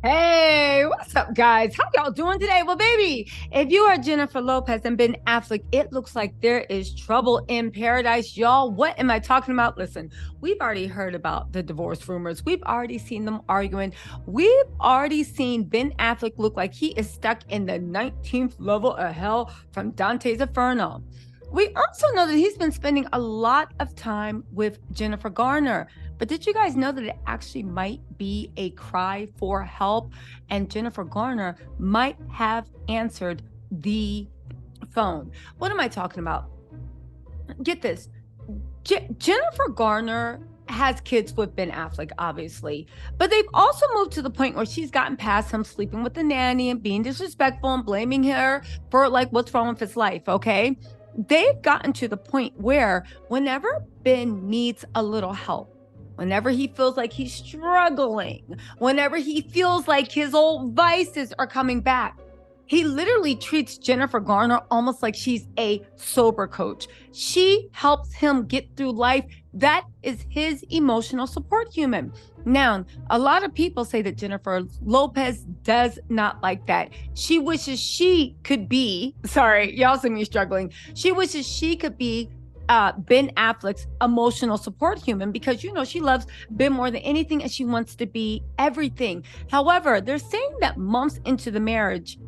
Hey, what's up, guys? How y'all doing today? Well, baby, if you are Jennifer Lopez and Ben Affleck, it looks like there is trouble in paradise, y'all. What am I talking about? Listen, we've already heard about the divorce rumors. We've already seen them arguing. We've already seen Ben Affleck look like he is stuck in the 19th level of hell from Dante's Inferno. We also know that he's been spending a lot of time with Jennifer Garner. But did you guys know that it actually might be a cry for help? And Jennifer Garner might have answered the phone. What am I talking about? Get this. Jennifer Garner has kids with Ben Affleck, obviously, but they've also moved to the point where she's gotten past him sleeping with the nanny and being disrespectful and blaming her for like what's wrong with his life. Okay. They've gotten to the point where whenever Ben needs a little help, whenever he feels like he's struggling, whenever he feels like his old vices are coming back, he literally treats Jennifer Garner almost like she's a sober coach. She helps him get through life. That is his emotional support human. Now, a lot of people say that Jennifer Lopez does not like that. She wishes she could be, sorry, y'all see me struggling. She wishes she could be Ben Affleck's emotional support human because, she loves Ben more than anything and she wants to be everything. However, they're saying that months into the marriage,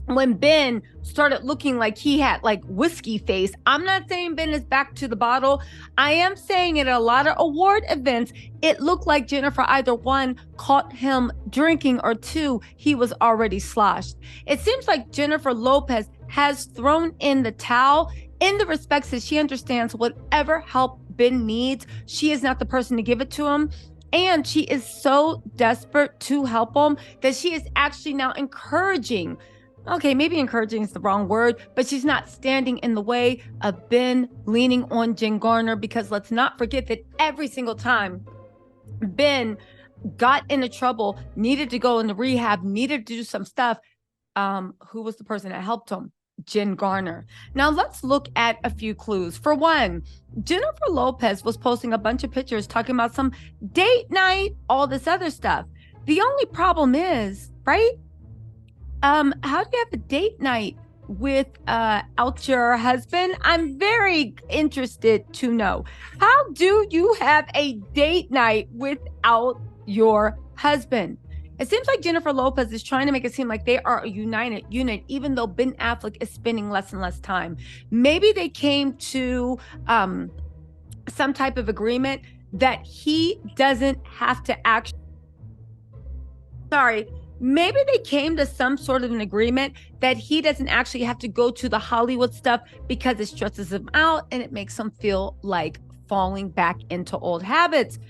when Ben started looking like he had like whiskey face, I'm not saying Ben is back to the bottle. I am saying at a lot of award events, it looked like Jennifer either one caught him drinking or two, he was already sloshed. It seems like Jennifer Lopez has thrown in the towel in the respects that she understands whatever help Ben needs, she is not the person to give it to him. And she is so desperate to help him that she is actually now encouraging. Okay, maybe encouraging is the wrong word, but she's not standing in the way of Ben leaning on Jen Garner, because let's not forget that every single time Ben got into trouble, needed to go into rehab, needed to do some stuff, who was the person that helped him? Jen Garner. Now let's look at a few clues. For one, Jennifer Lopez was posting a bunch of pictures talking about some date night, all this other stuff. The only problem is, right? How do you have a date night without your husband? I'm very interested to know. How do you have a date night without your husband? It seems like Jennifer Lopez is trying to make it seem like they are a united unit, even though Ben Affleck is spending less and less time. Maybe they came to some type of agreement that he doesn't have to maybe they came to some sort of an agreement that he doesn't actually have to go to the Hollywood stuff because it stresses him out and it makes him feel like falling back into old habits.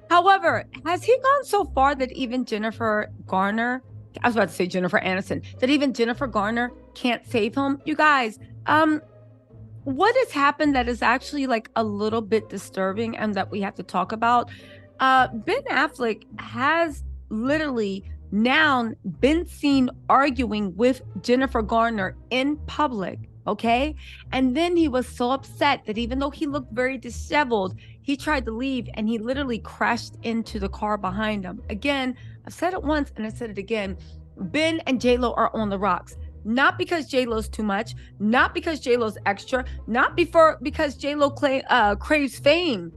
However, has he gone so far that even Jennifer Garner, I was about to say Jennifer Aniston, that even Jennifer Garner can't save him? You guys, what has happened that is actually like a little bit disturbing and that we have to talk about? Ben Affleck has literally now been seen arguing with Jennifer Garner in public, okay? And then he was so upset that even though he looked very disheveled, he tried to leave and he literally crashed into the car behind him. Again, I've said it once and I said it again. Ben and J-Lo are on the rocks. Not because J-Lo's too much, not because J-Lo's extra, not because J-Lo craves fame.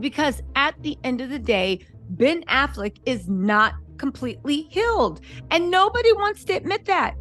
Because at the end of the day, Ben Affleck is not completely healed. And nobody wants to admit that,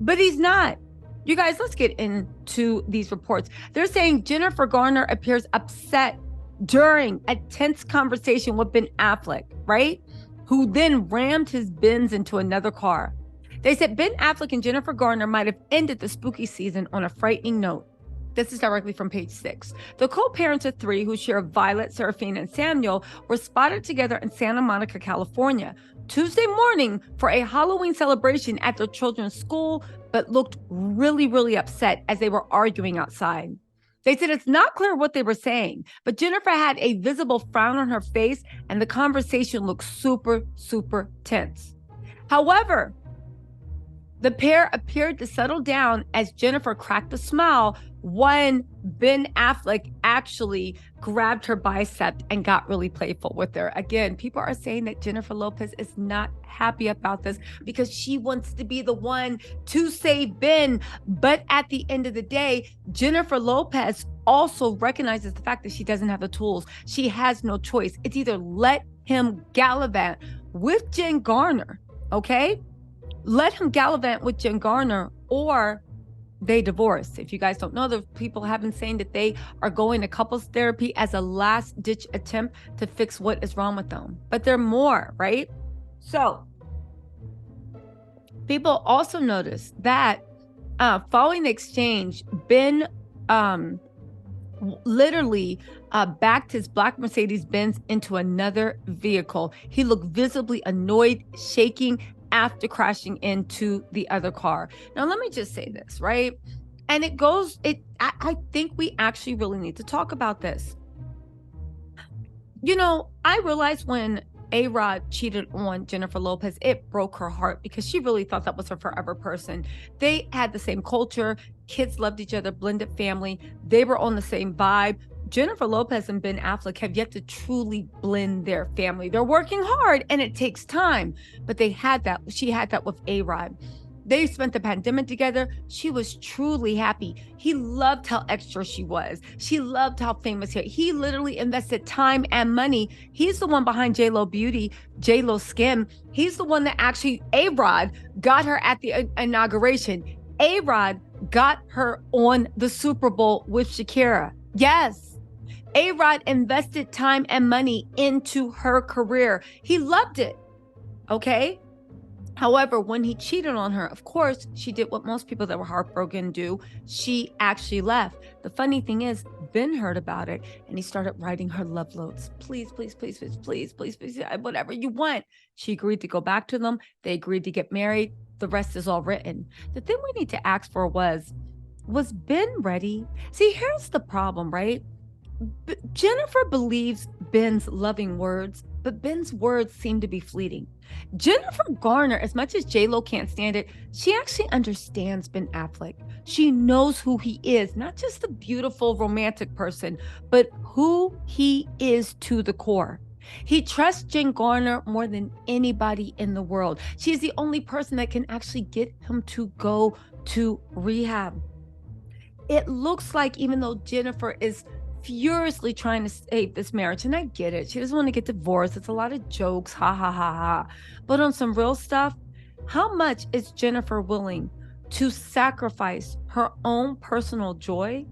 but he's not. You guys, let's get into these reports. They're saying Jennifer Garner appears upset during a tense conversation with Ben Affleck, right? Who then rammed his Benz into another car. They said Ben Affleck and Jennifer Garner might have ended the spooky season on a frightening note. This is directly from page 6. The co-parents of 3 who share Violet, Seraphine, and Samuel were spotted together in Santa Monica, California, Tuesday morning for a Halloween celebration at their children's school, but looked really, really upset as they were arguing outside. They said it's not clear what they were saying, but Jennifer had a visible frown on her face and the conversation looked super, super tense. However, the pair appeared to settle down as Jennifer cracked a smile One, Ben Affleck actually grabbed her bicep and got really playful with her. Again, people are saying that Jennifer Lopez is not happy about this because she wants to be the one to save Ben. But at the end of the day, Jennifer Lopez also recognizes the fact that she doesn't have the tools. She has no choice. It's either let him gallivant with Jen Garner, okay? Let him gallivant with Jen Garner, or they divorce. If you guys don't know, the people have been saying that they are going to couples therapy as a last ditch attempt to fix what is wrong with them. But they're more, right? So people also notice that following the exchange, Ben literally backed his black Mercedes-Benz into another vehicle. He looked visibly annoyed, shaking after crashing into the other car. Now, let me just say this, right? And I think we actually really need to talk about this. You know, I realized when A-Rod cheated on Jennifer Lopez, it broke her heart because she really thought that was her forever person. They had the same culture. Kids loved each other, blended family. They were on the same vibe. Jennifer Lopez and Ben Affleck have yet to truly blend their family. They're working hard and it takes time, but they had that. She had that with A-Rod. They spent the pandemic together. She was truly happy. He loved how extra she was. She loved how famous he literally invested time and money. He's the one behind J.Lo Beauty, J.Lo Skin. He's the one that actually, A-Rod got her at the inauguration. A-Rod got her on the Super Bowl with Shakira. Yes. A-Rod invested time and money into her career. He loved it. Okay. However, when he cheated on her, of course, she did what most people that were heartbroken do. She actually left. The funny thing is, Ben heard about it and he started writing her love notes. Please, please, please, please, please, please, please, whatever you want. She agreed to go back to them. They agreed to get married. The rest is all written. The thing we need to ask for was Ben ready? See, here's the problem, right? Jennifer believes Ben's loving words, but Ben's words seem to be fleeting. Jennifer Garner, as much as J.Lo can't stand it, she actually understands Ben Affleck. She knows who he is, not just the beautiful romantic person, but who he is to the core. He trusts Jen Garner more than anybody in the world. She's the only person that can actually get him to go to rehab. It looks like even though Jennifer is furiously trying to save this marriage, and I get it, she doesn't want to get divorced. It's a lot of jokes, ha ha ha ha. But on some real stuff, how much is Jennifer willing to sacrifice her own personal joy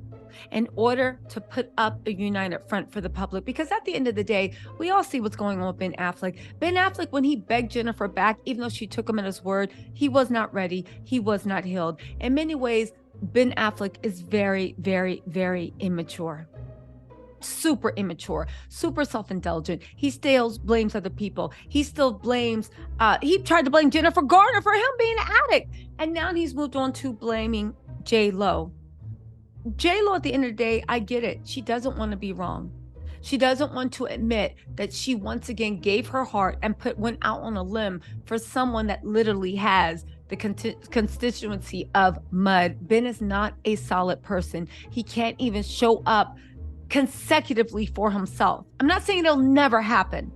in order to put up a united front for the public? Because at the end of the day, we all see what's going on with Ben Affleck. Ben Affleck, when he begged Jennifer back, even though she took him at his word, he was not ready. He was not healed. In many ways, Ben Affleck is very, very, very immature. Super immature, super self-indulgent. He still blames other people. He still blames, he tried to blame Jennifer Garner for him being an addict. And now he's moved on to blaming J.Lo. J.Lo, at the end of the day, I get it. She doesn't want to be wrong. She doesn't want to admit that she once again gave her heart and went out on a limb for someone that literally has the constituency of mud. Ben is not a solid person. He can't even show up consecutively for himself. I'm not saying it'll never happen,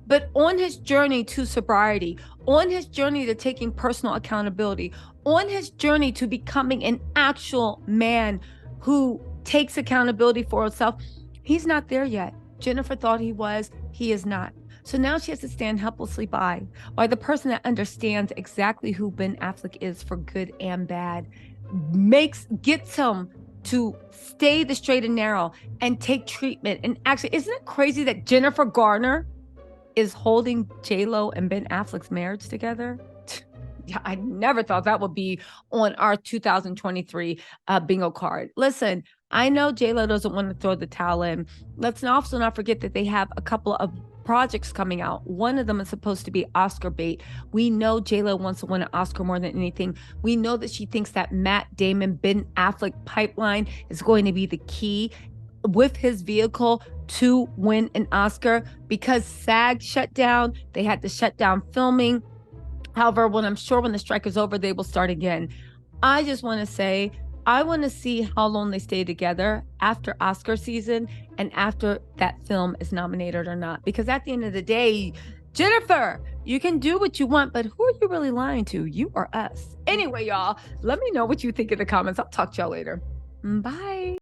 but on his journey to sobriety, on his journey to taking personal accountability, on his journey to becoming an actual man who takes accountability for himself, he's not there yet. Jennifer thought he was. He is not. So now she has to stand helplessly by while the person that understands exactly who Ben Affleck is for good and bad gets him to stay the straight and narrow and take treatment. And actually, isn't it crazy that Jennifer Garner is holding J.Lo and Ben Affleck's marriage together? Yeah, I never thought that would be on our 2023 bingo card. Listen, I know J.Lo doesn't want to throw the towel in. Let's also not forget that they have a couple of projects coming out. One of them is supposed to be Oscar bait. We know J.Lo wants to win an Oscar more than anything. We know that she thinks that Matt Damon, Ben Affleck pipeline is going to be the key with his vehicle to win an Oscar. Because SAG shut down, they had to shut down filming. However, when the strike is over, they will start again. I just want to say, I want to see how long they stay together after Oscar season and after that film is nominated or not. Because at the end of the day, Jennifer, you can do what you want, but who are you really lying to? You or us? Anyway, y'all, let me know what you think in the comments. I'll talk to y'all later. Bye.